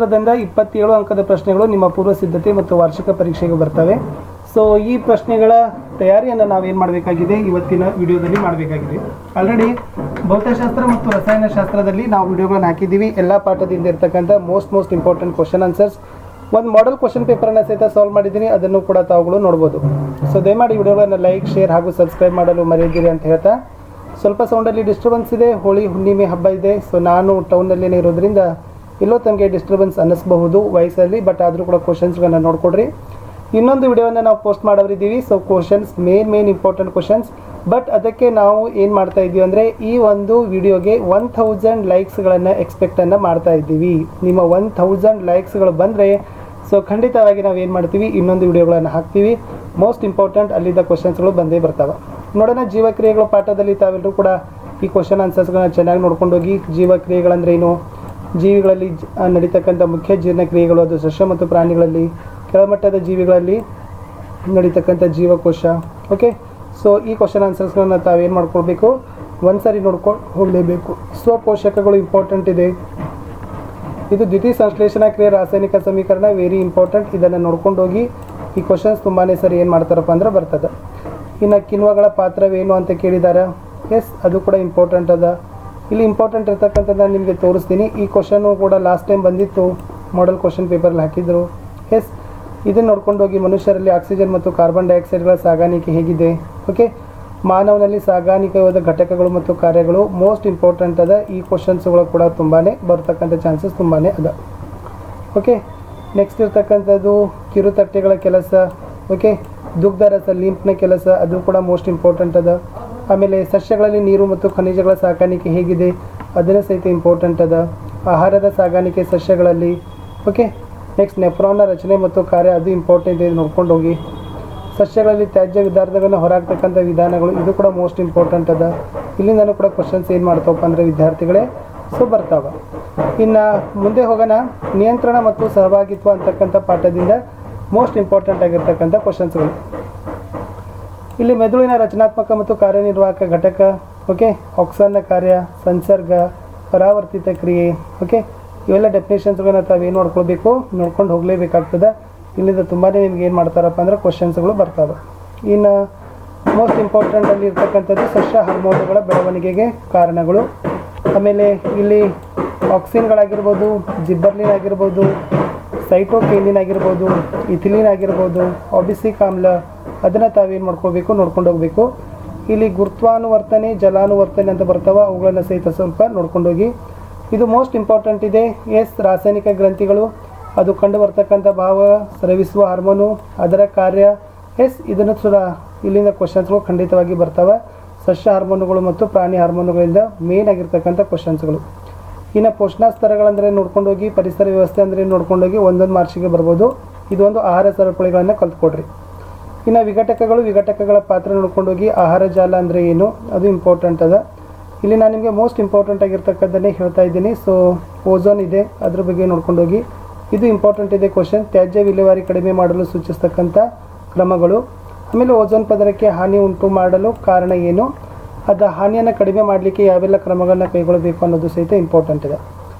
ಜೀವಶಾಸ್ತ್ರದಿಂದ 27 ಅಂಕದ ಪ್ರಶ್ನೆಗಳು ನಿಮ್ಮ ಪೂರ್ವ ಸಿದ್ಧತೆ ಮತ್ತು ವಾರ್ಷಿಕ ಪರೀಕ್ಷೆಗೆ ಬರ್ತವೆ. ಸೊ ಈ ಪ್ರಶ್ನೆಗಳ ತಯಾರಿಯನ್ನು ನಾವೇನು ಮಾಡಬೇಕಾಗಿದೆ, ಇವತ್ತಿನ ವಿಡಿಯೋದಲ್ಲಿ ಮಾಡಬೇಕಾಗಿದೆ. ಆಲ್ರೆಡಿ ಭೌತಶಾಸ್ತ್ರ ಮತ್ತು ರಸಾಯನಶಾಸ್ತ್ರದಲ್ಲಿ ನಾವು ವಿಡಿಯೋಗಳನ್ನು ಹಾಕಿದ್ದೀವಿ. ಎಲ್ಲ ಪಾಠದಿಂದ ಇರ್ತಕ್ಕಂಥ ಮೋಸ್ಟ್ ಇಂಪಾರ್ಟೆಂಟ್ ಕ್ವಶನ್ ಆನ್ಸರ್ಸ್, ಒಂದು ಮಾಡೆಲ್ ಕ್ವಶನ್ ಪೇಪರನ್ನು ಸಹಿತ ಸಾಲ್ವ್ ಮಾಡಿದ್ದೀನಿ. ಅದನ್ನು ಕೂಡ ತಾವುಗಳು ನೋಡ್ಬೋದು. ಸೊ ದಯಮಾಡಿ ವಿಡಿಯೋಗಳನ್ನು ಲೈಕ್, ಶೇರ್ ಹಾಗೂ ಸಬ್ಸ್ಕ್ರೈಬ್ ಮಾಡಲು ಮರೆಯದಿರಿ ಅಂತ ಹೇಳ್ತಾ, ಸ್ವಲ್ಪ ಸೌಂಡಲ್ಲಿ ಡಿಸ್ಟರ್ಬೆನ್ಸ್ ಇದೆ, ಹೋಳಿ ಹುಣ್ಣಿಮೆ ಹಬ್ಬ ಇದೆ. ಸೊ ನಾನು ಟೌನಲ್ಲೇ ಇರೋದ್ರಿಂದ ಇಲ್ಲೋ ತಮಗೆ ಡಿಸ್ಟರ್ಬೆನ್ಸ್ ಅನ್ನಿಸ್ಬಹುದು ವಾಯ್ಸಲ್ಲಿ, ಬಟ್ ಆದರೂ ಕೂಡ ಕ್ವಶನ್ಸ್ಗಳನ್ನು ನೋಡ್ಕೊಡ್ರಿ. ಇನ್ನೊಂದು ವಿಡಿಯೋವನ್ನು ನಾವು ಪೋಸ್ಟ್ ಮಾಡೋರಿದ್ದೀವಿ. So questions main important questions, but ಅದಕ್ಕೆ ನಾವು ಏನು ಮಾಡ್ತಾ ಇದ್ದೀವಿ ಅಂದರೆ, ಈ ಒಂದು ವಿಡಿಯೋಗೆ 1000 ಲೈಕ್ಸ್ಗಳನ್ನು ಎಕ್ಸ್ಪೆಕ್ಟನ್ನು ಮಾಡ್ತಾ ಇದ್ದೀವಿ. ನಿಮ್ಮ 1000 ಲೈಕ್ಸ್ಗಳು ಬಂದರೆ ಸೊ ಖಂಡಿತವಾಗಿ ನಾವು ಏನು ಮಾಡ್ತೀವಿ, ಇನ್ನೊಂದು ವಿಡಿಯೋಗಳನ್ನು ಹಾಕ್ತೀವಿ. ಮೋಸ್ಟ್ ಇಂಪಾರ್ಟೆಂಟ್ ಅಲ್ಲಿದ್ದ ಕ್ವಶನ್ಸ್ಗಳು ಬಂದೇ ಬರ್ತವೆ. ನೋಡೋಣ, ಜೀವಕ್ರಿಯೆಗಳ ಪಾಠದಲ್ಲಿ ತಾವೆಲ್ಲರೂ ಕೂಡ ಈ ಕ್ವಶನ್ ಆನ್ಸರ್ಸ್ಗಳನ್ನ ಚೆನ್ನಾಗಿ ನೋಡ್ಕೊಂಡೋಗಿ. ಜೀವಕ್ರಿಯೆಗಳಂದ್ರೆ ಏನು, ಜೀವಿಗಳಲ್ಲಿ ನಡೀತಕ್ಕಂಥ ಮುಖ್ಯ ಜೀರ್ಣಕ್ರಿಯೆಗಳು, ಅದು ಸಸ್ಯ ಮತ್ತು ಪ್ರಾಣಿಗಳಲ್ಲಿ, ಕೆಳಮಟ್ಟದ ಜೀವಿಗಳಲ್ಲಿ ನಡೀತಕ್ಕಂಥ ಜೀವಕೋಶ. ಓಕೆ, ಸೊ ಈ ಕ್ವಶನ್ ಆನ್ಸರ್ಸ್ಗಳನ್ನ ತಾವೇನು ಮಾಡ್ಕೊಳ್ಬೇಕು, ಒಂದ್ಸರಿ ನೋಡ್ಕೊಂಡು ಹೋಗಲೇಬೇಕು. ಸ್ವಪೋಷಕಗಳು ಇಂಪಾರ್ಟೆಂಟ್ ಇದೆ. ಇದು ದ್ವಿತೀಯ ಸಂಶ್ಲೇಷಣಾ ಕ್ರಿಯೆ, ರಾಸಾಯನಿಕ ಸಮೀಕರಣ, ವೆರಿ ಇಂಪಾರ್ಟೆಂಟ್. ಇದನ್ನು ನೋಡ್ಕೊಂಡು ಹೋಗಿ. ಈ ಕ್ವಶನ್ಸ್ ತುಂಬಾ ಸರಿ ಏನು ಮಾಡ್ತಾರಪ್ಪ ಅಂದ್ರೆ ಬರ್ತದೆ. ಇನ್ನು ಕಿಣ್ವಗಳ ಪಾತ್ರವೇನು ಅಂತ ಕೇಳಿದ್ದಾರೆ. ಎಸ್, ಅದು ಕೂಡ ಇಂಪಾರ್ಟೆಂಟ್ ಅದ. ಇಲ್ಲಿ ಇಂಪಾರ್ಟೆಂಟ್ ಇರ್ತಕ್ಕಂಥದ್ದು ನಾನು ನಿಮಗೆ ತೋರಿಸ್ತೀನಿ. ಈ ಕ್ವಶನ್ನು ಕೂಡ ಲಾಸ್ಟ್ ಟೈಮ್ ಬಂದಿತ್ತು, ಮಾಡೆಲ್ ಕ್ವಶನ್ ಪೇಪರಲ್ಲಿ ಹಾಕಿದ್ರು. ಎಸ್, ಇದನ್ನು ನೋಡ್ಕೊಂಡು ಹೋಗಿ. ಮನುಷ್ಯರಲ್ಲಿ ಆಕ್ಸಿಜನ್ ಮತ್ತು ಕಾರ್ಬನ್ ಡೈಆಕ್ಸೈಡ್ಗಳ ಸಾಗಾಣಿಕೆ ಹೇಗಿದೆ. ಓಕೆ, ಮಾನವನಲ್ಲಿ ಸಾಗಾಣಿಕೆಯಾದ ಘಟಕಗಳು ಮತ್ತು ಕಾರ್ಯಗಳು ಮೋಸ್ಟ್ ಇಂಪಾರ್ಟೆಂಟ್ ಅದ. ಈ ಕ್ವಶನ್ಸ್ಗಳು ಕೂಡ ತುಂಬಾ ಬರ್ತಕ್ಕಂಥ ಚಾನ್ಸಸ್ ತುಂಬಾ ಅದ. ಓಕೆ, ನೆಕ್ಸ್ಟ್ ಇರ್ತಕ್ಕಂಥದ್ದು ಕಿರುತಟ್ಟೆಗಳ ಕೆಲಸ. ಓಕೆ, ದುಗ್ಧರಸ ಲಿಂಪ್ನ ಕೆಲಸ, ಅದು ಕೂಡ ಮೋಸ್ಟ್ ಇಂಪಾರ್ಟೆಂಟ್ ಅದ. ಆಮೇಲೆ ಸಸ್ಯಗಳಲ್ಲಿ ನೀರು ಮತ್ತು ಖನಿಜಗಳ ಸಾಗಾಣಿಕೆ ಹೇಗಿದೆ, ಅದನ್ನು ಸಹಿತ ಇಂಪಾರ್ಟೆಂಟ್ ಅದ. ಆಹಾರದ ಸಾಗಾಣಿಕೆ ಸಸ್ಯಗಳಲ್ಲಿ. ಓಕೆ, ನೆಕ್ಸ್ಟ್ ನೆಫ್ರಾನ್ನ ರಚನೆ ಮತ್ತು ಕಾರ್ಯ, ಅದು ಇಂಪಾರ್ಟೆಂಟ್ ಇದೆ, ನೋಡ್ಕೊಂಡು ಹೋಗಿ. ಸಸ್ಯಗಳಲ್ಲಿ ತ್ಯಾಜ್ಯ ಪದಾರ್ಥಗಳನ್ನು ಹೊರಹಾಕ್ತಕ್ಕಂಥ ವಿಧಾನಗಳು, ಇದು ಕೂಡ ಮೋಸ್ಟ್ ಇಂಪಾರ್ಟೆಂಟ್ ಅದ. ಇಲ್ಲಿಂದನೂ ಕೂಡ ಕ್ವಶನ್ಸ್ ಏನು ಮಾಡ್ತಾವಪ್ಪ ಅಂದರೆ ವಿದ್ಯಾರ್ಥಿಗಳೇ ಸೊ ಬರ್ತಾವ. ಇನ್ನು ಮುಂದೆ ಹೋಗೋಣ. ನಿಯಂತ್ರಣ ಮತ್ತು ಸಹಭಾಗಿತ್ವ ಅಂತಕ್ಕಂಥ ಪಾಠದಿಂದ ಮೋಸ್ಟ್ ಇಂಪಾರ್ಟೆಂಟ್ ಆಗಿರ್ತಕ್ಕಂಥ ಕ್ವಶನ್ಸ್ಗಳು. ಇಲ್ಲಿ ಮೆದುಳಿನ ರಚನಾತ್ಮಕ ಮತ್ತು ಕಾರ್ಯನಿರ್ವಾಹಕ ಘಟಕ. ಓಕೆ, ಆಕ್ಸನ್ನ ಕಾರ್ಯ, ಸಂಸರ್ಗ, ಪರಾವರ್ತಿತ ಕ್ರಿಯೆ. ಓಕೆ, ಇವೆಲ್ಲ ಡೆಫಿನೇಷನ್ಸ್ಗಳನ್ನ ತಾವೇನು ನೋಡ್ಕೊಳ್ಬೇಕು, ನೋಡ್ಕೊಂಡು ಹೋಗಲೇಬೇಕಾಗ್ತದೆ. ಇಲ್ಲಿಂದ ತುಂಬಾ ನಿಮ್ಗೆ ಏನು ಮಾಡ್ತಾರಪ್ಪ ಅಂದ್ರೆ ಕ್ವಶನ್ಸ್ಗಳು ಬರ್ತವೆ. ಇನ್ನು ಮೋಸ್ಟ್ ಇಂಪಾರ್ಟೆಂಟಲ್ಲಿ ಇರ್ತಕ್ಕಂಥದ್ದು ಸಸ್ಯ ಹಾರ್ಮೋನುಗಳ ಬೆಳವಣಿಗೆಗೆ ಕಾರಣಗಳು. ಆಮೇಲೆ ಇಲ್ಲಿ ಆಕ್ಸಿನ್ಗಳಾಗಿರ್ಬೋದು, ಜಿಬ್ಬರ್ಲಿನ್ ಆಗಿರ್ಬೋದು, ಸೈಟೋಕೈನಿನ್ ಆಗಿರ್ಬೋದು, ಇಥಿಲಿನ್ ಆಗಿರ್ಬೋದು, ಆಬಿಸಿಕ್ ಆಮ್ಲ, ಅದನ್ನು ತಾವೇನು ಮಾಡ್ಕೋಬೇಕು, ನೋಡ್ಕೊಂಡು ಹೋಗಬೇಕು. ಇಲ್ಲಿ ಗುರುತ್ವಾನುವರ್ತನೆ, ಜಲಾನುವರ್ತನೆ ಅಂತ ಬರ್ತಾವ, ಅವುಗಳನ್ನು ಸಹಿತ ಸ್ವಲ್ಪ ನೋಡ್ಕೊಂಡೋಗಿ. ಇದು ಮೋಸ್ಟ್ ಇಂಪಾರ್ಟೆಂಟ್ ಇದೆ. ಎಸ್, ರಾಸಾಯನಿಕ ಗ್ರಂಥಿಗಳು, ಅದು ಕಂಡು ಬರ್ತಕ್ಕಂಥ ಭಾವ ಸ್ರವಿಸುವ ಹಾರ್ಮೋನು, ಅದರ ಕಾರ್ಯ. ಎಸ್, ಇದನ್ನು ಕೂಡ ಇಲ್ಲಿಂದ ಕ್ವಶನ್ಸ್ಗಳು ಖಂಡಿತವಾಗಿ ಬರ್ತವೆ. ಸಸ್ಯ ಹಾರ್ಮೋನುಗಳು ಮತ್ತು ಪ್ರಾಣಿ ಹಾರ್ಮೋನುಗಳಿಂದ ಮೇನ್ ಆಗಿರ್ತಕ್ಕಂಥ ಕ್ವಶನ್ಸ್ಗಳು. ಇನ್ನು ಪೋಷಣಾ ಸ್ತರಗಳಂದರೆ ನೋಡ್ಕೊಂಡೋಗಿ. ಪರಿಸರ ವ್ಯವಸ್ಥೆ ಅಂದರೆ ನೋಡ್ಕೊಂಡೋಗಿ. ಒಂದೊಂದು ಮಾರ್ಕ್ಸಿಗೆ ಬರ್ಬೋದು. ಇದೊಂದು ಆಹಾರ ಸರಪಳಿಗಳನ್ನು ಕಲ್ತ್ಕೊಡ್ರಿ. ಇನ್ನು ವಿಘಟಕಗಳ ಪಾತ್ರ ನೋಡ್ಕೊಂಡೋಗಿ. ಆಹಾರ ಜಾಲ ಅಂದರೆ ಏನು, ಅದು ಇಂಪಾರ್ಟೆಂಟ್ ಅದ. ಇಲ್ಲಿ ನಾನು ನಿಮಗೆ ಮೋಸ್ಟ್ ಇಂಪಾರ್ಟೆಂಟ್ ಆಗಿರ್ತಕ್ಕಂಥದ್ದನ್ನೇ ಹೇಳ್ತಾ ಇದ್ದೀನಿ. ಸೊ ಓಝೋನ್ ಇದೆ, ಅದ್ರ ಬಗ್ಗೆ ನೋಡ್ಕೊಂಡೋಗಿ. ಇದು ಇಂಪಾರ್ಟೆಂಟ್ ಇದೆ ಕ್ವಶನ್. ತ್ಯಾಜ್ಯ ವಿಲೇವಾರಿ ಕಡಿಮೆ ಮಾಡಲು ಸೂಚಿಸ್ತಕ್ಕಂಥ ಕ್ರಮಗಳು. ಆಮೇಲೆ ಓಝೋನ್ ಪದರಕ್ಕೆ ಹಾನಿ ಉಂಟು ಮಾಡಲು ಕಾರಣ ಏನು, ಅದು ಹಾನಿಯನ್ನು ಕಡಿಮೆ ಮಾಡಲಿಕ್ಕೆ ಯಾವೆಲ್ಲ ಕ್ರಮಗಳನ್ನ ಕೈಗೊಳ್ಳಬೇಕು ಅನ್ನೋದು ಸಹಿತ ಇಂಪಾರ್ಟೆಂಟ್ ಇದೆ.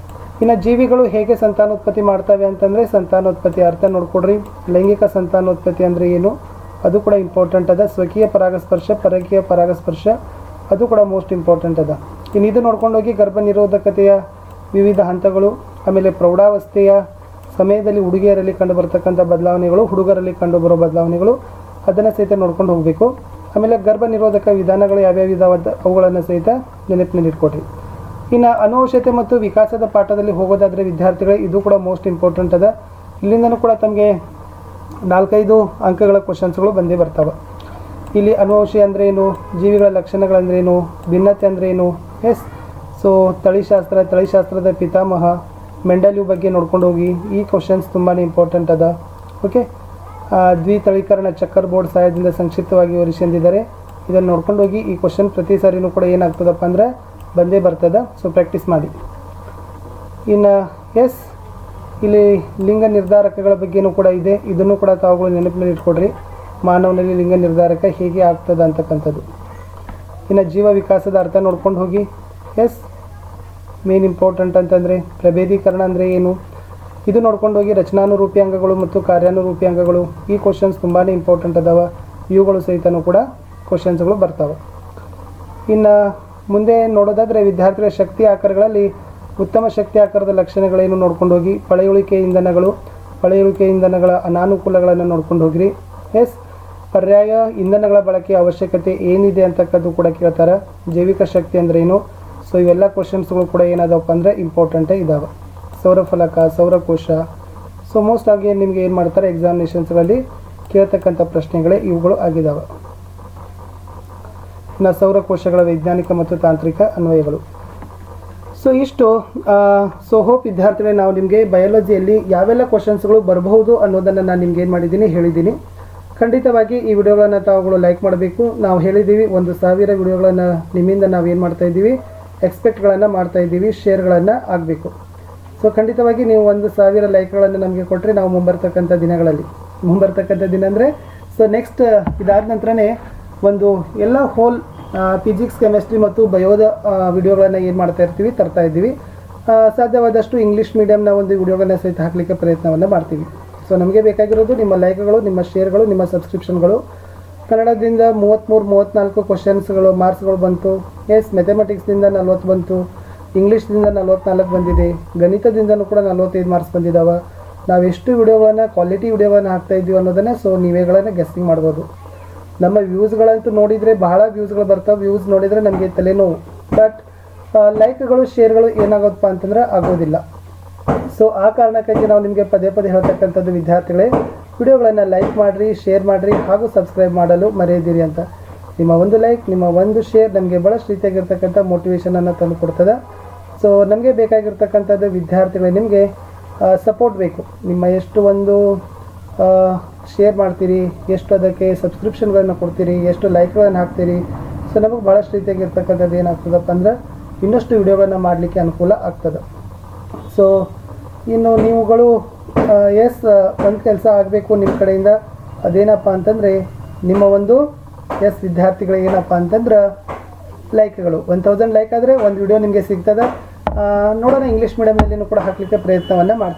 ಇನ್ನು ಜೀವಿಗಳು ಹೇಗೆ ಸಂತಾನೋತ್ಪತ್ತಿ ಮಾಡ್ತವೆ ಅಂತಂದರೆ, ಸಂತಾನೋತ್ಪತ್ತಿ ಅರ್ಥ ನೋಡ್ಕೊಡ್ರಿ. ಲೈಂಗಿಕ ಸಂತಾನೋತ್ಪತ್ತಿ ಅಂದರೆ ಏನು, ಅದು ಕೂಡ ಇಂಪಾರ್ಟೆಂಟ್ ಅದ. ಸ್ವಕೀಯ ಪರಾಗಸ್ಪರ್ಶ, ಪರಕೀಯ ಪರಾಗಸ್ಪರ್ಶ, ಅದು ಕೂಡ ಮೋಸ್ಟ್ ಇಂಪಾರ್ಟೆಂಟ್ ಅದ. ಇನ್ನು ಇದು ನೋಡ್ಕೊಂಡೋಗಿ. ಗರ್ಭ ನಿರೋಧಕತೆಯ ವಿವಿಧ ಹಂತಗಳು. ಆಮೇಲೆ ಪ್ರೌಢಾವಸ್ಥೆಯ ಸಮಯದಲ್ಲಿ ಹುಡುಗಿಯರಲ್ಲಿ ಕಂಡು ಬರ್ತಕ್ಕಂಥ ಬದಲಾವಣೆಗಳು, ಹುಡುಗರಲ್ಲಿ ಕಂಡು ಬರೋ ಬದಲಾವಣೆಗಳು, ಅದನ್ನು ಸಹಿತ ನೋಡ್ಕೊಂಡು ಹೋಗಬೇಕು. ಆಮೇಲೆ ಗರ್ಭ ನಿರೋಧಕ ವಿಧಾನಗಳು ಯಾವ್ಯಾವ ಇದಾವದ, ಅವುಗಳನ್ನು ಸಹಿತ ನೆನಪಿನಲ್ಲಿ ಇಟ್ಕೊಡ್ರಿ. ಇನ್ನು ಅನುವಂಶತೆ ಮತ್ತು ವಿಕಾಸದ ಪಾಠದಲ್ಲಿ ಹೋಗೋದಾದರೆ ವಿದ್ಯಾರ್ಥಿಗಳೇ, ಇದು ಕೂಡ ಮೋಸ್ಟ್ ಇಂಪಾರ್ಟೆಂಟ್ ಅದ. ಇಲ್ಲಿಂದನೂ ಕೂಡ ತಮಗೆ 4-5 ಅಂಕಗಳ ಕ್ವಶನ್ಸ್ಗಳು ಬಂದೇ ಬರ್ತವೆ. ಇಲ್ಲಿ ಅನುವಂಶಿ ಅಂದರೆ ಏನು, ಜೀವಿಗಳ ಲಕ್ಷಣಗಳಂದ್ರೇನು, ಭಿನ್ನತೆ ಅಂದರೆ ಏನು. ಎಸ್, ಸೊ ತಳಿಶಾಸ್ತ್ರದ ಪಿತಾಮಹ ಮೆಂಡಲ್ಯೂ ಬಗ್ಗೆ ನೋಡ್ಕೊಂಡು ಹೋಗಿ. ಈ ಕ್ವಶನ್ಸ್ ತುಂಬಾ ಇಂಪಾರ್ಟೆಂಟ್ ಅದ. ಓಕೆ, ದ್ವಿತಳೀಕರಣ ಚಕ್ಕರ್ ಬೋರ್ಡ್ ಸಹಾಯದಿಂದ ಸಂಕ್ಷಿಪ್ತವಾಗಿ ವಿವರಿಸಿದ್ದಾರೆ. ಇದನ್ನು ನೋಡ್ಕೊಂಡು ಹೋಗಿ. ಈ ಕ್ವಶನ್ ಪ್ರತಿ ಸಾರಿನೂ ಕೂಡ ಏನಾಗ್ತದಪ್ಪ ಅಂದರೆ ಬಂದೇ ಬರ್ತದೆ. ಸೊ ಪ್ರಾಕ್ಟೀಸ್ ಮಾಡಿ. ಇನ್ನು ಎಸ್, ಇಲ್ಲಿ ಲಿಂಗ ನಿರ್ಧಾರಕಗಳ ಬಗ್ಗೆನೂ ಕೂಡ ಇದೆ. ಇದನ್ನು ಕೂಡ ತಾವುಗಳು ನೆನಪಿನಲ್ಲಿ ಇಟ್ಕೊಡ್ರಿ. ಮಾನವನಲ್ಲಿ ಲಿಂಗ ನಿರ್ಧಾರಕ ಹೇಗೆ ಆಗ್ತದೆ ಅಂತಕ್ಕಂಥದ್ದು. ಇನ್ನು ಜೀವ ವಿಕಾಸದ ಅರ್ಥ ನೋಡ್ಕೊಂಡು ಹೋಗಿ. ಎಸ್, ಮೇನ್ ಇಂಪಾರ್ಟೆಂಟ್ ಅಂತಂದರೆ ಪ್ರಭೇದೀಕರಣ ಅಂದರೆ ಏನು, ಇದು ನೋಡ್ಕೊಂಡು ಹೋಗಿ ರಚನಾನುರೂಪಿ ಅಂಗಗಳು ಮತ್ತು ಕಾರ್ಯಾನುರೂಪಿ ಅಂಗಗಳು ಈ ಕ್ವಶನ್ಸ್ ತುಂಬಾ ಇಂಪಾರ್ಟೆಂಟ್ ಅದಾವ. ಇವುಗಳು ಸಹಿತನೂ ಕೂಡ ಕ್ವಶನ್ಸ್ಗಳು ಬರ್ತಾವೆ. ಇನ್ನು ಮುಂದೆ ನೋಡೋದಾದರೆ ವಿದ್ಯಾರ್ಥಿಗಳ ಶಕ್ತಿ ಆಕಾರಗಳಲ್ಲಿ ಉತ್ತಮ ಶಕ್ತಿ ಆಕಾರದ ಲಕ್ಷಣಗಳೇನು ನೋಡ್ಕೊಂಡು ಹೋಗಿ. ಪಳೆಯುಳಿಕೆ ಇಂಧನಗಳ ಅನಾನುಕೂಲಗಳನ್ನು ನೋಡ್ಕೊಂಡು ಹೋಗಿರಿ. ಎಸ್, ಪರ್ಯಾಯ ಇಂಧನಗಳ ಬಳಕೆಯ ಅವಶ್ಯಕತೆ ಏನಿದೆ ಅಂತಕ್ಕದ್ದು ಕೂಡ ಕೇಳ್ತಾರೆ. ಜೈವಿಕ ಶಕ್ತಿ ಅಂದ್ರೆ ಏನು? ಸೊ ಇವೆಲ್ಲ ಕ್ವಶನ್ಸ್ಗಳು ಕೂಡ ಏನಾದವಪ್ಪ ಅಂದರೆ ಇಂಪಾರ್ಟೆಂಟೇ ಇದ್ದಾವೆ. ಸೌರಫಲಕ, ಸೌರಕೋಶ. ಸೊ ಮೋಸ್ಟ್ ಆಗಿ ನಿಮಗೆ ಏನು ಮಾಡ್ತಾರೆ ಎಕ್ಸಾಮಿನೇಷನ್ಸ್ಗಳಲ್ಲಿ ಕೇಳ್ತಕ್ಕಂಥ ಪ್ರಶ್ನೆಗಳೇ ಇವುಗಳು ಆಗಿದ್ದಾವೆ. ಇನ್ನು ಸೌರಕೋಶಗಳ ವೈಜ್ಞಾನಿಕ ಮತ್ತು ತಾಂತ್ರಿಕ ಅನ್ವಯಗಳು. ಸೊ ಇಷ್ಟು ಹೋಪ್ ವಿದ್ಯಾರ್ಥಿಗಳೇ, ನಾವು ನಿಮಗೆ ಬಯಾಲಜಿಯಲ್ಲಿ ಯಾವೆಲ್ಲ ಕ್ವಶನ್ಸ್ಗಳು ಬರಬಹುದು ಅನ್ನೋದನ್ನು ನಾನು ನಿಮ್ಗೆ ಏನು ಮಾಡಿದ್ದೀನಿ ಹೇಳಿದ್ದೀನಿ. ಖಂಡಿತವಾಗಿ ಈ ವಿಡಿಯೋಗಳನ್ನು ತಾವುಗಳು ಲೈಕ್ ಮಾಡಬೇಕು. ನಾವು ಹೇಳಿದ್ದೀವಿ 1000 ವಿಡಿಯೋಗಳನ್ನು ನಿಮ್ಮಿಂದ ನಾವು ಏನು ಮಾಡ್ತಾಯಿದ್ದೀವಿ, ಎಕ್ಸ್ಪೆಕ್ಟ್ಗಳನ್ನು ಮಾಡ್ತಾಯಿದ್ದೀವಿ, ಶೇರ್ಗಳನ್ನು ಆಗಬೇಕು. ಸೊ ಖಂಡಿತವಾಗಿ ನೀವು 1000 ಲೈಕ್ಗಳನ್ನು ನಮಗೆ ಕೊಟ್ಟರೆ ನಾವು ಮುಂಬರ್ತಕ್ಕಂಥ ದಿನ ಅಂದರೆ ಸೊ ನೆಕ್ಸ್ಟ್ ಇದಾದ ನಂತರನೇ ಒಂದು ಎಲ್ಲ ಹೋಲ್ ಫಿಸಿಕ್ಸ್, ಕೆಮಿಸ್ಟ್ರಿ ಮತ್ತು ಬಯೋದ ವಿಡಿಯೋಗಳನ್ನು ಏನು ಮಾಡ್ತಾ ಇರ್ತೀವಿ, ತರ್ತಾ ಇದ್ದೀವಿ. ಸಾಧ್ಯವಾದಷ್ಟು ಇಂಗ್ಲೀಷ್ ಮೀಡಿಯಮ್ನ ಒಂದು ವಿಡಿಯೋಗಳನ್ನ ಸಹಿತ ಹಾಕಲಿಕ್ಕೆ ಪ್ರಯತ್ನವನ್ನು ಮಾಡ್ತೀವಿ. ಸೊ ನಮಗೆ ಬೇಕಾಗಿರೋದು ನಿಮ್ಮ ಲೈಕ್ಗಳು, ನಿಮ್ಮ ಶೇರ್ಗಳು, ನಿಮ್ಮ ಸಬ್ಸ್ಕ್ರಿಪ್ಷನ್ಗಳು. ಕನ್ನಡದಿಂದ 33-34 ಕ್ವಶನ್ಸ್ಗಳು ಮಾರ್ಕ್ಸ್ಗಳು ಬಂತು. ಎಸ್, ಮ್ಯಾಥಮೆಟಿಕ್ಸ್ದಿಂದ 40 ಬಂತು, ಇಂಗ್ಲೀಷ್ದಿಂದ 44 ಬಂದಿದೆ, ಗಣಿತದಿಂದನೂ ಕೂಡ 45 ಮಾರ್ಕ್ಸ್ ಬಂದಿದ್ದಾವೆ. ನಾವು ಎಷ್ಟು ವಿಡಿಯೋಗಳನ್ನು, ಕ್ವಾಲಿಟಿ ವಿಡಿಯೋಗಳನ್ನು ಹಾಕ್ತಾ ಇದ್ದೀವಿ ಅನ್ನೋದನ್ನೇ ಸೊ ನೀವೇಗಳನ್ನು ಗೆಸ್ಸಿಂಗ್ ಮಾಡ್ಬೋದು. ನಮ್ಮ ವ್ಯೂಸ್ಗಳಂತೂ ನೋಡಿದರೆ ಬಹಳ ವ್ಯೂಸ್ಗಳು ಬರ್ತಾವೆ. ವ್ಯೂಸ್ ನೋಡಿದರೆ ನಮಗೆ ತಲೆನೋವು. ಬಟ್ ಲೈಕ್ಗಳು, ಶೇರ್ಗಳು ಏನಾಗೋದಪ್ಪ ಅಂತಂದ್ರೆ ಆಗೋದಿಲ್ಲ. ಸೊ ಆ ಕಾರಣಕ್ಕಾಗಿ ನಾವು ನಿಮಗೆ ಪದೇ ಹೇಳ್ತಕ್ಕಂಥದ್ದು ವಿದ್ಯಾರ್ಥಿಗಳೇ, ವಿಡಿಯೋಗಳನ್ನು ಲೈಕ್ ಮಾಡಿರಿ, ಶೇರ್ ಮಾಡಿರಿ ಹಾಗೂ ಸಬ್ಸ್ಕ್ರೈಬ್ ಮಾಡಲು ಮರೆಯದಿರಿ ಅಂತ. ನಿಮ್ಮ ಒಂದು ಲೈಕ್, ನಿಮ್ಮ ಒಂದು ಶೇರ್ ನಮಗೆ ಭಾಳಷ್ಟು ರೀತಿಯಾಗಿರ್ತಕ್ಕಂಥ ಮೋಟಿವೇಶನನ್ನು ತಂದು ಕೊಡ್ತದೆ. ಸೊ ನಮಗೆ ಬೇಕಾಗಿರ್ತಕ್ಕಂಥದ್ದು ವಿದ್ಯಾರ್ಥಿಗಳೇ, ನಿಮಗೆ ಸಪೋರ್ಟ್ ಬೇಕು. ನಿಮ್ಮ ಎಷ್ಟು ಒಂದು ಶೇರ್ ಮಾಡ್ತೀರಿ, ಎಷ್ಟು ಅದಕ್ಕೆ ಸಬ್ಸ್ಕ್ರಿಪ್ಷನ್ಗಳನ್ನು ಕೊಡ್ತೀರಿ, ಎಷ್ಟು ಲೈಕ್ಗಳನ್ನು ಹಾಕ್ತೀರಿ. ಸೊ ನಮಗೆ ಭಾಳಷ್ಟು ರೀತಿಯಾಗಿರ್ತಕ್ಕಂಥದ್ದು ಏನಾಗ್ತದಪ್ಪ ಅಂದ್ರೆ ಇನ್ನಷ್ಟು ವಿಡಿಯೋಗಳನ್ನು ಮಾಡಲಿಕ್ಕೆ ಅನುಕೂಲ ಆಗ್ತದೆ. ಸೊ ಇನ್ನು ನೀವುಗಳು ಒಂದು ಕೆಲಸ ಆಗಬೇಕು ನಿಮ್ಮ ಕಡೆಯಿಂದ. ಅದೇನಪ್ಪ ಅಂತಂದರೆ ನಿಮ್ಮ ಒಂದು ವಿದ್ಯಾರ್ಥಿಗಳಿಗೆ ಏನಪ್ಪ ಅಂತಂದ್ರೆ ಲೈಕ್ಗಳು 1000 ಲೈಕ್ ಆದರೆ ಒಂದು ವಿಡಿಯೋ ನಿಮಗೆ ಸಿಗ್ತದೆ. ನೋಡೋಣ, ಇಂಗ್ಲೀಷ್ ಮೀಡಿಯಮ್ನಲ್ಲಿನೂ ಕೂಡ ಹಾಕಲಿಕ್ಕೆ ಪ್ರಯತ್ನವನ್ನು ಮಾಡ್ತೀವಿ.